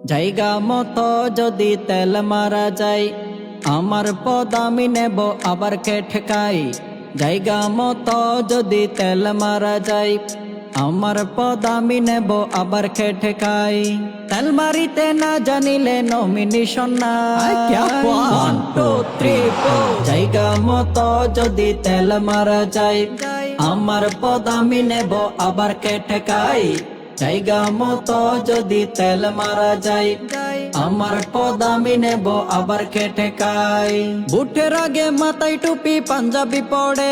জায়গা মতো যদি তেল মারা যায়, আমার পদ আমি নেব আবার কে ঠেকাই। জায়গা মতো যদি তেল মারা যায়, আমার পদ আমি নেব আবার কে ঠেকাই। তেল মারিতে না জানিলে নমিনেশন না। 1 2 3 4 জায়গা মতো যদি তেল মারা যায়, আমার পদ আমি নেব আবার কে ঠেকাই। জায়গা মতো যদি তেল মারা যায়, আমার পদ আমি নেব আবার কে ঠেকাই। বুটের আগে মাথায় টুপি পাঞ্জাবি পড়ে,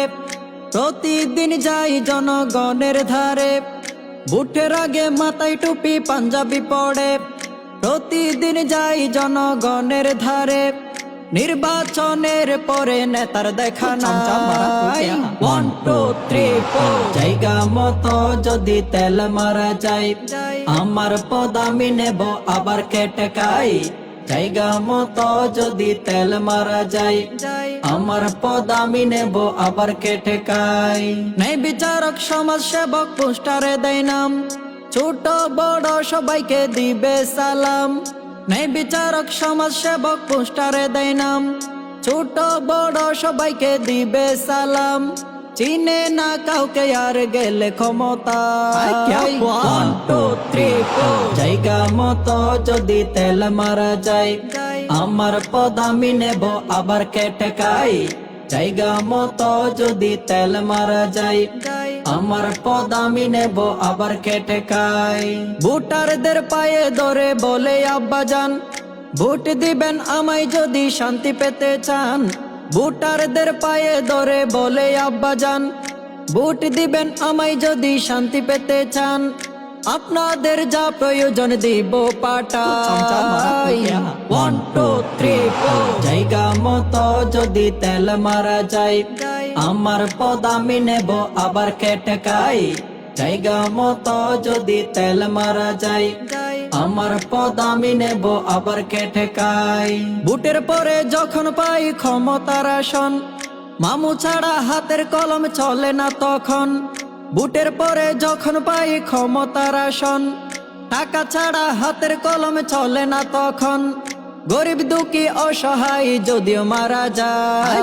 প্রতিদিন যাই জনগণের ধারে। বুটের আগে মাথায় টুপি পাঞ্জাবি পড়ে, প্রতিদিন যাই জনগণের ধারে। নির্বাচনের পরে নেতার দেখা নাই। 1 2 3 4 জায়গা মতো যদি তেল মারা যায়, আমার পদ আমি নেব আবার কে ঠেকাই। জায়গা মতো যদি তেল মারা যায়, আমার পদ আমি নেব আবার কে ঠেকাই। ন্যায় বিচারক সমাজ সেবক পোস্টারে দেয় নাম, ছোট বড় সবাইকে দিবে সালাম। ন্যায় বিচারক সমাজ সেবক পোস্টারে দেয় নাম, ছোট বড় সবাইকে দিবে সালাম। চিনে না কাউকে আর গেলে ক্ষমতা। 1 2 3 4 জায়গা মতো যদি তেল মারা যায়, আমার পদ আমি নেব আবার কে ঠেকাই। জায়গা মতো যদি তেল মারা যায়, আমার পদ আমি নেব আবার কে ঠেকাই। ভোটারদের পায়ে ধরে বলে আব্বাজান, ভোট দিবেন আমায় যদি শান্তি পেতে চান। ভোটারদের পায়ে ধরে বলে আব্বাজান, ভোট দিবেন আমায় যদি শান্তি পেতে চান। আপনাদের যা প্রয়োজন দিব পাঠাই। 1 2 3 4 জায়গা মতো যদি তেল মারা যায়, আমার পদ আমি নেব আবার কে ঠেকাই। জায়গা মতো যদি তেল মারা যায়, আমার পদ আমি নেব আবার কে ঠেকাই। বুটের পরে যখন পাই ক্ষমতার আসন, মামু ছাড়া হাতের কলম চলে না তখন। বুটের পরে যখন পাই ক্ষমতার আসন, টাকা ছাড়া হাতের কলম চলে না তখন। গরিব দুঃখী অসহায় যদিও মারা যায়।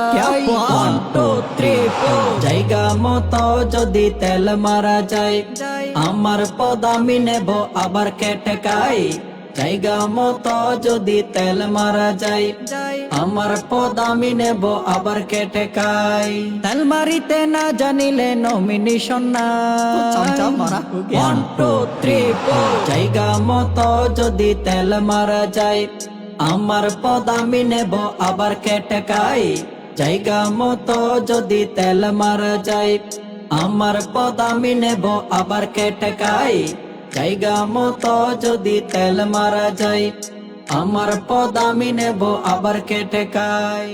1 2 3 4 জায়গা মতো যদি তেল মারা যায়, আমার পদ আমি নেব আবার কে ঠেকাই। জায়গা মতো যদি তেল মারা যায়, আমার পদ আমি নেব আবার কে ঠেকাই। তেল মারিতে না জানিলে নমিনেশন না। 1 2 3 4 জায়গা মতো যদি তেল মারা যায়, আমার পদ আমি নেব আবার কে ঠেকাই। জায়গা মতো যদি তেল মারা যায়, আমার পদ আমি নেব আবার কে ঠেকাই। জায়গা মতো যদি তেল মারা যায়, আমার পদ আমি নেব আবার কে ঠেকাই।